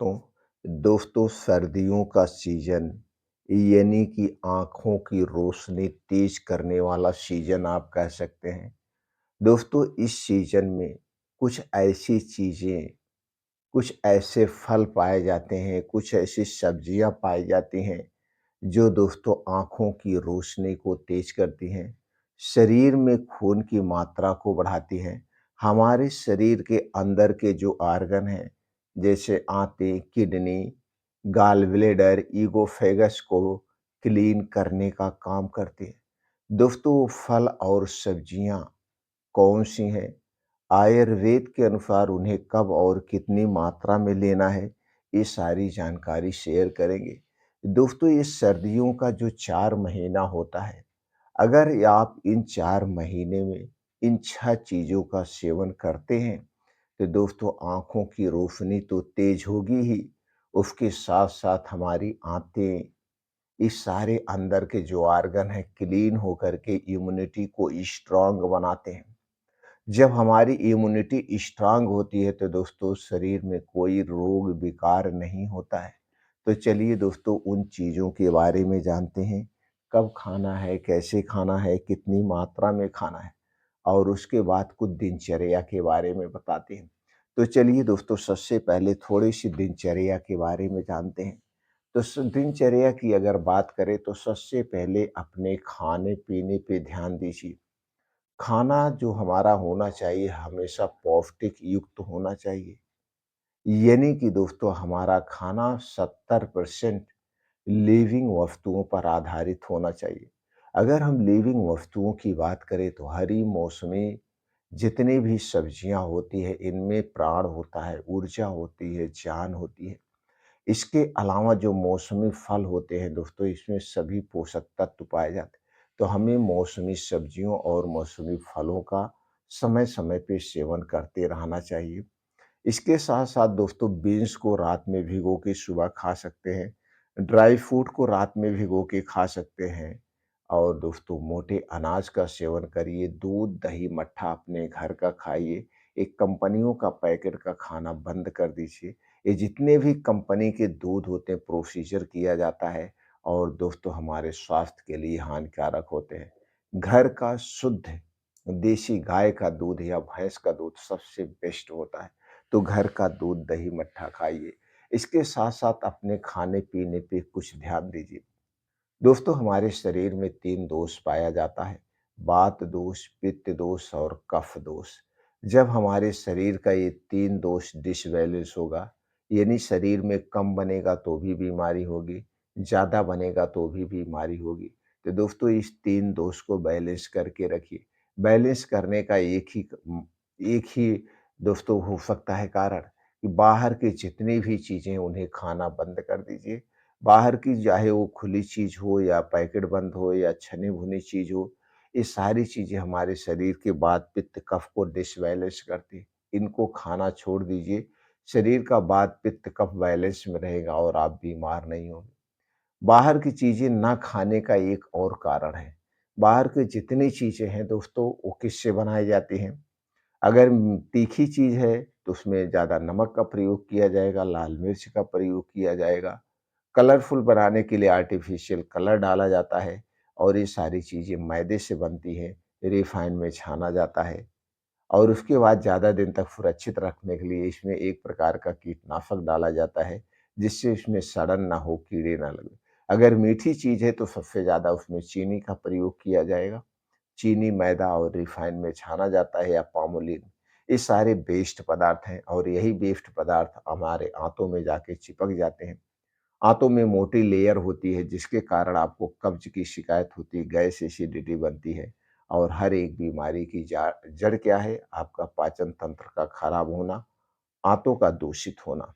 दोस्तों सर्दियों का सीजन यानी कि आँखों की रोशनी तेज करने वाला सीजन आप कह सकते हैं। दोस्तों इस सीजन में कुछ ऐसी चीज़ें, कुछ ऐसे फल पाए जाते हैं, कुछ ऐसी सब्जियाँ पाई जाती हैं, जो दोस्तों आँखों की रोशनी को तेज करती हैं, शरीर में खून की मात्रा को बढ़ाती हैं, हमारे शरीर के अंदर के जो ऑर्गन हैं, जैसे आंतें, किडनी, गॉल ब्लैडर, ईसोफेगस को क्लीन करने का काम करती हैं। दोस्तों वो फल और सब्जियाँ कौन-सी हैं? आयुर्वेद के अनुसार उन्हें कब और कितनी मात्रा में लेना है, ये सारी जानकारी शेयर करेंगे। दोस्तों ये सर्दियों का जो 4 महीना होता है, अगर आप इन 4 महीने में इन 6 चीज़ों का सेवन करते हैं, तो दोस्तों आँखों की रोशनी तो तेज होगी ही, उसके साथ-साथ हमारी आँतें, इस सारे अंदर के जो ऑर्गन हैं क्लीन होकर के इम्यूनिटी को स्ट्रॉन्ग बनाते हैं। जब हमारी इम्यूनिटी स्ट्रांग होती है तो दोस्तों शरीर में कोई रोग विकार नहीं होता है। तो चलिए दोस्तों उन चीज़ों के बारे में जानते हैं, कब खाना है, कैसे खाना है, कितनी मात्रा में खाना है और उसके बाद कुछ दिनचर्या के बारे में बताते हैं। तो चलिए दोस्तों सबसे पहले थोड़ी-सी दिनचर्या के बारे में जानते हैं। तो दिनचर्या की अगर बात करें तो सबसे पहले अपने खाने-पीने पे ध्यान दीजिए। खाना जो हमारा होना चाहिए हमेशा पौष्टिक युक्त होना चाहिए। यानी कि दोस्तों हमारा खाना 70% लिविंग वस्तुओं पर आधारित होना चाहिए। अगर हम लिविंग वस्तुओं की बात करें तो हरी मौसमी जितनी भी सब्जियां होती है इनमें प्राण होता है, ऊर्जा होती है, जान होती है। इसके अलावा जो मौसमी फल होते हैं दोस्तों इसमें सभी पोषक तत्व पाए जाते हैं। तो हमें मौसमी सब्जियों और मौसमी फलों का समय-समय पे सेवन करते रहना चाहिए। इसके साथ-साथ दोस्तों बीन्स को रात में भिगो के सुबह खा सकते हैं। ड्राई फ्रूट को रात में भिगो के खा सकते हैं। और दोस्तों मोटे अनाज का सेवन करिए, दूध, दही, मट्ठा अपने घर का खाइए। एक कंपनियों का पैकेट का खाना बंद कर दीजिए। ये जितने भी कंपनी के दूध होते हैं प्रोसीजर किया जाता है और दोस्तों हमारे स्वास्थ्य के लिए हानिकारक होते हैं। घर का शुद्ध देसी गाय का दूध या भैंस का दूध सबसे बेस्ट होता है। तो घर का दूध, दही, मट्ठा खाइए। इसके साथ-साथ अपने खाने-पीने पे कुछ ध्यान दीजिए। दोस्तों हमारे शरीर में 3 दोष पाया जाता है, वात दोष, पित्त दोष और कफ दोष। जब हमारे शरीर का ये 3 दोष डिसबैलेंस होगा, यानी शरीर में कम बनेगा तो भी बीमारी होगी, ज़्यादा बनेगा तो भी बीमारी होगी। तो दोस्तों इस 3 दोष को बैलेंस करके रखिए। बैलेंस करने का एक ही दोस्तों हो सकता है कारण कि बाहर की जितनी भी चीज़ें उन्हें खाना बंद कर दीजिए। बाहर की चाहे वो खुली चीज़ हो या पैकेट बंद हो या छनी-भुनी चीज़ हो, ये सारी चीज़ें हमारे शरीर के वात, पित्त, कफ को डिसबैलेंस करती हैं। इनको खाना छोड़ दीजिए, शरीर का वात, पित्त, कफ बैलेंस में रहेगा और आप बीमार नहीं होंगे। बाहर की चीज़ें ना खाने का एक और कारण है, बाहर की जितनी चीज़ें हैं दोस्तों वो किससे बनाई जाती हैं? अगर तीखी चीज़ है तो उसमें ज़्यादा नमक का प्रयोग किया जाएगा, लाल मिर्च का प्रयोग किया जाएगा। कलरफुल बनाने के लिए आर्टिफ़िशियल कलर डाला जाता है और ये सारी चीज़ें मैदे से बनती हैं, रिफ़ाइन में छाना जाता है और उसके बाद ज़्यादा दिन तक सुरक्षित रखने के लिए इसमें एक प्रकार का कीटनाशक डाला जाता है, जिससे इसमें सड़न ना हो, कीड़े ना लगे। अगर मीठी चीज़ है तो सबसे ज़्यादा उसमें चीनी का प्रयोग किया जाएगा। चीनी, मैदा और रिफ़ाइन में छाना जाता है या पामोलिन, ये सारे वेस्ट पदार्थ हैं और यही वेस्ट पदार्थ हमारे आँतों में जाके चिपक जाते हैं। आंतों में मोटी लेयर होती है जिसके कारण आपको कब्ज की शिकायत होती है, गैस एसिडिटी बनती है और हर एक बीमारी की जड़ क्या है? आपका पाचन तंत्र का खराब होना, आंतों का दूषित होना।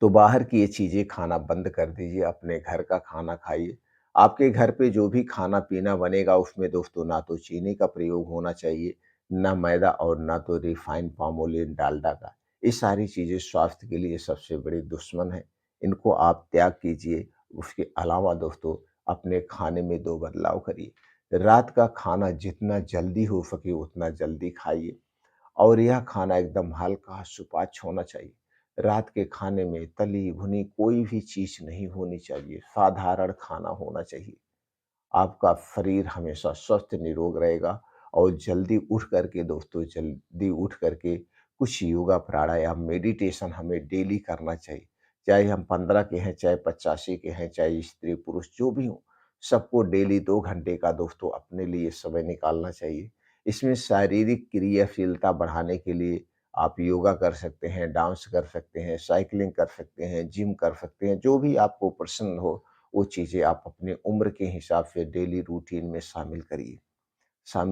तो बाहर की ये चीज़ें खाना बंद कर दीजिए, अपने घर का खाना खाइए। आपके घर पे जो भी खाना-पीना बनेगा उसमें दोस्तों ना तो चीनी का प्रयोग होना चाहिए, ना मैदा और ना तो रिफाइंड पाम ऑयल, डालडा का। ये सारी चीज़ें स्वास्थ्य के लिए सबसे बड़ी दुश्मन है। इनको आप त्याग कीजिए। उसके अलावा दोस्तों अपने खाने में 2 बदलाव करिए। रात का खाना जितना जल्दी हो सके उतना जल्दी खाइए और यह खाना एकदम हल्का सुपाच्य होना चाहिए। रात के खाने में तली भुनी कोई भी चीज़ नहीं होनी चाहिए, साधारण खाना होना चाहिए। आपका शरीर हमेशा स्वस्थ निरोग रहेगा और जल्दी उठ करके दोस्तों, जल्दी उठ करके कुछ योगा प्राणायाम मेडिटेशन हमें डेली करना चाहिए। चाहे हम 15 के हैं, चाहे 85 के हैं, चाहे स्त्री पुरुष जो भी हो, सबको डेली 2 घंटे का दोस्तों अपने लिए समय निकालना चाहिए। इसमें शारीरिक क्रियाशीलता बढ़ाने के लिए आप योगा कर सकते हैं, डांस कर सकते हैं, साइकिलिंग कर सकते हैं, जिम कर सकते हैं, जो भी आपको पसंद हो वो चीज़ें आप अपनी उम्र के हिसाब से डेली रूटीन में शामिल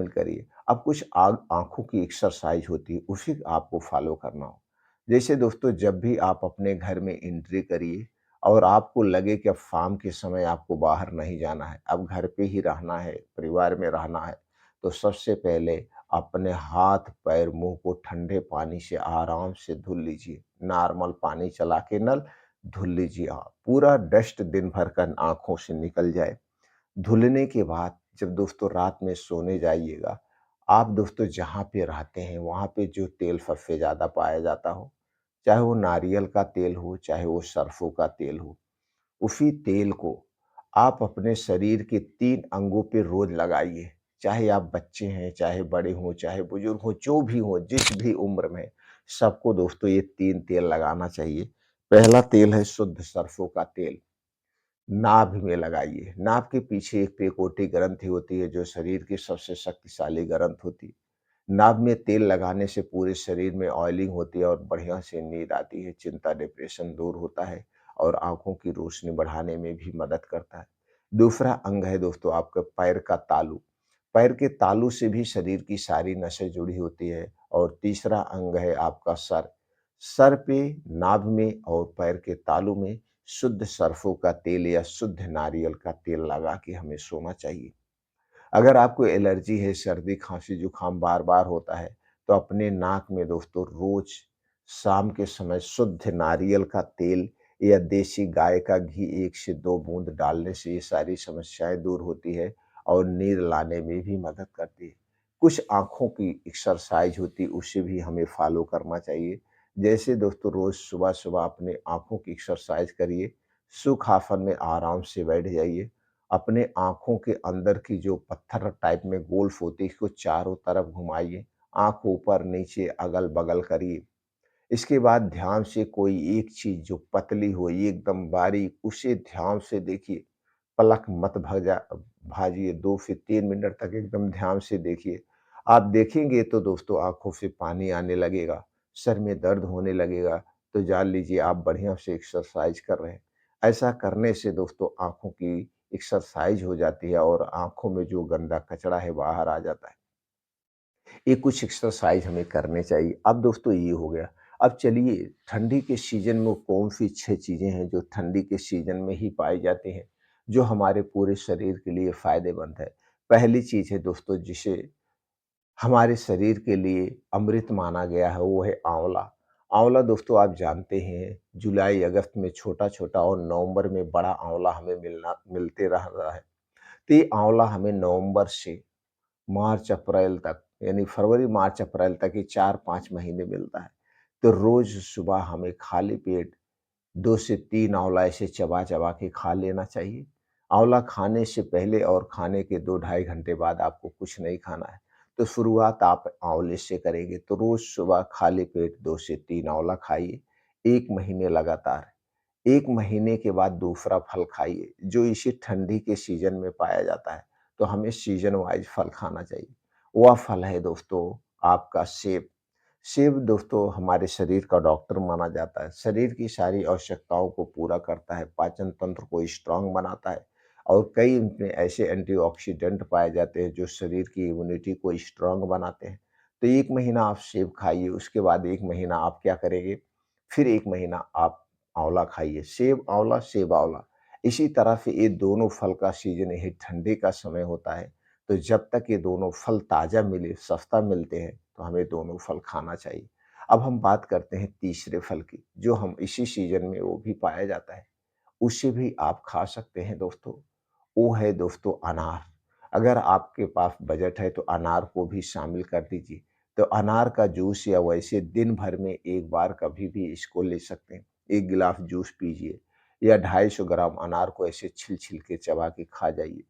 करिए। अब कुछ आग आँखों की एक्सरसाइज होती है, उसे आपको फ़ॉलो करना हो। जैसे दोस्तों, जब भी आप अपने घर में एंट्री करिए और आपको लगे कि अब शाम के समय आपको बाहर नहीं जाना है, अब घर पे ही रहना है, परिवार में रहना है, तो सबसे पहले अपने हाथ, पैर, मुँह को ठंडे पानी से आराम से धुल लीजिए। नॉर्मल पानी चला के नल धुल लीजिए आप। पूरा डस्ट दिन भर का आँखों से निकल जाए। धुलने के बाद जब दोस्तों रात में सोने जाइएगा, आप दोस्तों जहाँ पे रहते हैं, वहाँ पे जो तेल सबसे ज़्यादा पाया जाता हो, चाहे वो नारियल का तेल हो, चाहे वो सरसों का तेल हो, उसी तेल को आप अपने शरीर के 3 अंगों पे रोज़ लगाइए। चाहे आप बच्चे हैं, चाहे बड़े हों, चाहे बुजुर्ग हों, जो भी हों, जिस भी उम्र में, सबको दोस्तों ये 3 तेल लगाना चाहिए। पहला तेल है शुद्ध सरसों का तेल। नाभि में लगाइए। नाभ के पीछे एक पेकोटी ग्रंथि होती है, जो शरीर की सबसे शक्तिशाली ग्रंथ होती है। नाभ में तेल लगाने से पूरे शरीर में ऑयलिंग होती है और बढ़िया से नींद आती है, चिंता, डिप्रेशन दूर होता है और आँखों की रोशनी बढ़ाने में भी मदद करता है। दूसरा अंग है दोस्तों आपका पैर का तालू। पैर के तालू से भी शरीर की सारी नसें जुड़ी होती है और तीसरा अंग है आपका सर। सर पे, नाभ में और पैर के तालू में शुद्ध सरसों का तेल या शुद्ध नारियल का तेल लगा के हमें सोना चाहिए। अगर आपको एलर्जी है, सर्दी, खाँसी, जुकाम बार-बार होता है, तो अपने नाक में दोस्तों रोज़ शाम के समय शुद्ध नारियल का तेल या देसी गाय का घी 1 से 2 बूँद डालने से ये सारी समस्याएँ दूर होती है और नींद लाने में भी मदद करती है। कुछ आँखों की एक्सरसाइज होती है, उसे भी हमें फ़ॉलो करना चाहिए। जैसे दोस्तों, रोज़ सुबह-सुबह अपने आँखों की एक्सरसाइज करिए, सुखासन में आराम से बैठ जाइए। अपने आँखों के अंदर की जो पत्थर टाइप में गोल्फ होती है, इसको चारों तरफ घुमाइए, आँख ऊपर-नीचे, अगल-बगल करिए। इसके बाद ध्यान से कोई एक चीज़ जो पतली हो, एकदम बारीक, उसे ध्यान से देखिए। पलक मत भाजिए, 2 से 3 मिनट तक एकदम ध्यान से देखिए। आप देखेंगे तो दोस्तों आँखों से पानी आने लगेगा, सर में दर्द होने लगेगा, तो जान लीजिए आप बढ़िया से एक्सरसाइज कर रहे हैं। ऐसा करने से दोस्तों आँखों की एक्सरसाइज हो जाती है और आँखों में जो गंदा कचरा है बाहर आ जाता है। ये कुछ एक्सरसाइज हमें करने चाहिए। अब दोस्तों ये हो गया। अब चलिए, ठंडी के सीज़न में कौन-सी 6 चीज़ें हैं जो ठंडी के सीज़न में ही पाई जाती हैं, जो हमारे पूरे शरीर के लिए फ़ायदेमंद है। पहली चीज़ है दोस्तों, जिसे हमारे शरीर के लिए अमृत माना गया है, वो है आँवला। आँवला दोस्तों आप जानते हैं, जुलाई अगस्त में छोटा-छोटा और नवंबर में बड़ा आँवला हमें मिलते रह रहा है। तो ये आँवला हमें नवंबर से मार्च अप्रैल तक, यानी फरवरी मार्च अप्रैल तक ये 4-5 महीने मिलता है। तो रोज़ सुबह हमें खाली पेट 2 से 3 आँवला ऐसे चबा-चबा के खा लेना चाहिए। आँवला खाने से पहले और खाने के 2 ढाई घंटे बाद आपको कुछ नहीं खाना है। तो शुरुआत आप आँवले से करेंगे, तो रोज़ सुबह खाली पेट 2 से 3 आँवला खाइए, 1 महीने लगातार। 1 महीने के बाद दूसरा फल खाइए, जो इसी ठंडी के सीज़न में पाया जाता है, तो हमें सीज़न वाइज़ फल खाना चाहिए। वह फल है दोस्तों आपका सेब। सेब दोस्तों हमारे शरीर का डॉक्टर माना जाता है। शरीर की सारी आवश्यकताओं को पूरा करता है, पाचन तंत्र को स्ट्रॉन्ग बनाता है और कई इनमें ऐसे एंटीऑक्सीडेंट पाए जाते हैं, जो शरीर की इम्यूनिटी को स्ट्रॉन्ग बनाते हैं। तो 1 महीना आप सेब खाइए, उसके बाद 1 महीना आप क्या करेंगे, फिर 1 महीना आप आँवला खाइए। सेब, आँवला। इसी तरह से ये दोनों फल का सीज़न यही ठंडी का समय होता है, तो जब तक ये दोनों फल ताज़ा मिले, सस्ता मिलते हैं, तो हमें दोनों फल खाना चाहिए। अब हम बात करते हैं तीसरे फल की, जो हम इसी सीज़न में वो भी पाया जाता है, उसे भी आप खा सकते हैं दोस्तों। वो है दोस्तों अनार। अगर आपके पास बजट है तो अनार को भी शामिल कर दीजिए। तो अनार का जूस या वैसे दिन भर में एक बार कभी भी इसको ले सकते हैं। 1 गिलास जूस पीजिए या 250 ग्राम अनार को ऐसे छिल-छिल के चबा के खा जाइए।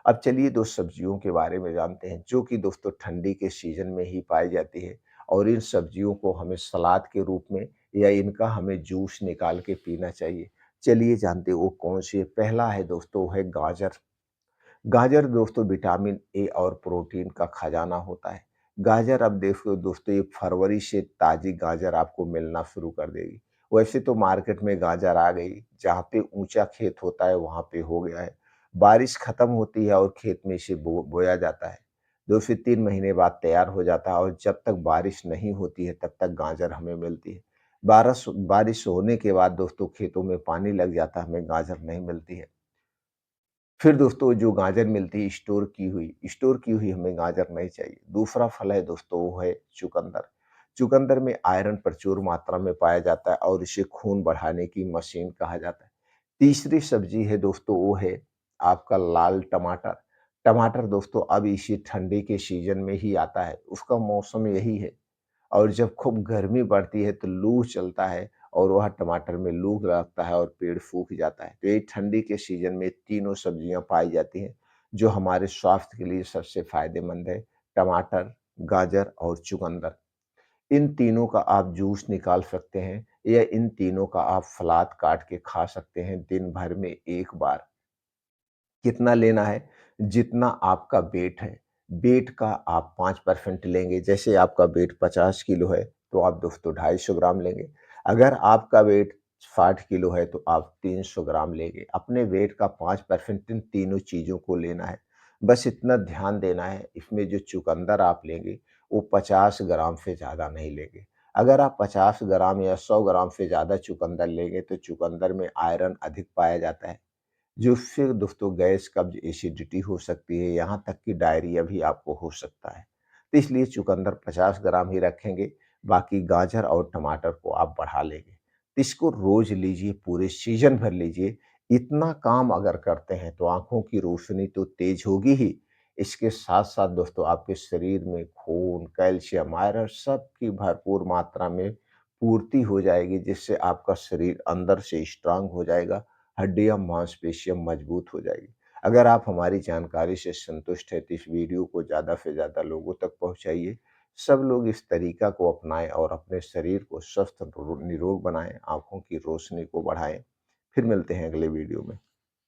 अब चलिए 2 सब्जियों के बारे में जानते हैं, जो कि दोस्तों ठंडी के सीज़न में ही पाई जाती है और इन सब्जियों को हमें सलाद के रूप में या इनका हमें जूस निकाल के पीना चाहिए। चलिए जानते हैं वो कौन-सी है। पहला है दोस्तों, वो है गाजर। गाजर दोस्तों विटामिन ए और प्रोटीन का खजाना होता है। गाजर अब देखो दोस्तों, ये फरवरी से ताज़ी गाजर आपको मिलना शुरू कर देगी। वैसे तो मार्केट में गाजर आ गई, जहाँ पे ऊँचा खेत होता है वहाँ पे हो गया है। बारिश खत्म होती है और खेत में इसे बोया जाता है। 2 से 3 महीने बाद तैयार हो जाता है और जब तक बारिश नहीं होती है तब तक गाजर हमें मिलती है। बारिश होने के बाद दोस्तों खेतों में पानी लग जाता है, हमें गाजर नहीं मिलती है। फिर दोस्तों जो गाजर मिलती है स्टोर की हुई हमें गाजर नहीं चाहिए। दूसरा फल है दोस्तों, वो है चुकंदर। चुकंदर में आयरन प्रचुर मात्रा में पाया जाता है और इसे खून बढ़ाने की मशीन कहा जाता है। तीसरी सब्जी है दोस्तों, वो है आपका लाल टमाटर। टमाटर दोस्तों अब इसी ठंडी के सीजन में ही आता है, उसका मौसम यही है। और जब खूब गर्मी बढ़ती है तो लू चलता है और वह टमाटर में लू लगता है और पेड़ सूख जाता है। तो ये ठंडी के सीजन में तीनों सब्जियां पाई जाती हैं, जो हमारे स्वास्थ्य के लिए सबसे फायदेमंद है। टमाटर, गाजर और चुकंदर। इन तीनों का आप जूस निकाल सकते हैं या इन तीनों का आप सलाद काट के खा सकते हैं दिन भर में एक बार। कितना लेना है? जितना आपका वेट है। वेट का आप 5% लेंगे, जैसे आपका वेट 50 किलो है, तो आप दोस्तों 250 ग्राम लेंगे। अगर आपका वेट 60 किलो है, तो आप 300 ग्राम लेंगे। अपने वेट का 5% इन तीनों चीज़ों को लेना है। बस इतना ध्यान देना है, इसमें जो चुकंदर आप लेंगे, वो 50 ग्राम से ज़्यादा नहीं लेंगे। अगर आप 50 ग्राम या 100 ग्राम से ज़्यादा चुकंदर लेंगे, तो चुकंदर में आयरन अधिक पाया जाता है। जिससे दोस्तों गैस, कब्ज़, एसिडिटी हो सकती है, यहाँ तक कि डायरिया भी आपको हो सकता है। तो इसलिए चुकंदर 50 ग्राम ही रखेंगे, बाकी गाजर और टमाटर को आप बढ़ा लेंगे। तो इसको रोज़ लीजिए, पूरे सीज़न भर लीजिए। इतना काम अगर करते हैं तो आँखों की रोशनी तो तेज़ होगी ही, इसके साथ-साथ दोस्तों आपके शरीर में खून, कैल्शियम, आयरन सबकी भरपूर मात्रा में पूर्ति हो जाएगी, जिससे आपका शरीर अंदर से स्ट्रॉन्ग हो जाएगा। हड्डियाँ, मांसपेशियाँ मजबूत हो जाएगी। अगर आप हमारी जानकारी से संतुष्ट हैं तो इस वीडियो को ज़्यादा से ज़्यादा लोगों तक पहुँचाइए। सब लोग इस तरीका को अपनाएँ और अपने शरीर को स्वस्थ निरोग बनाएँ, आँखों की रोशनी को बढ़ाएँ। फिर मिलते हैं अगले वीडियो में।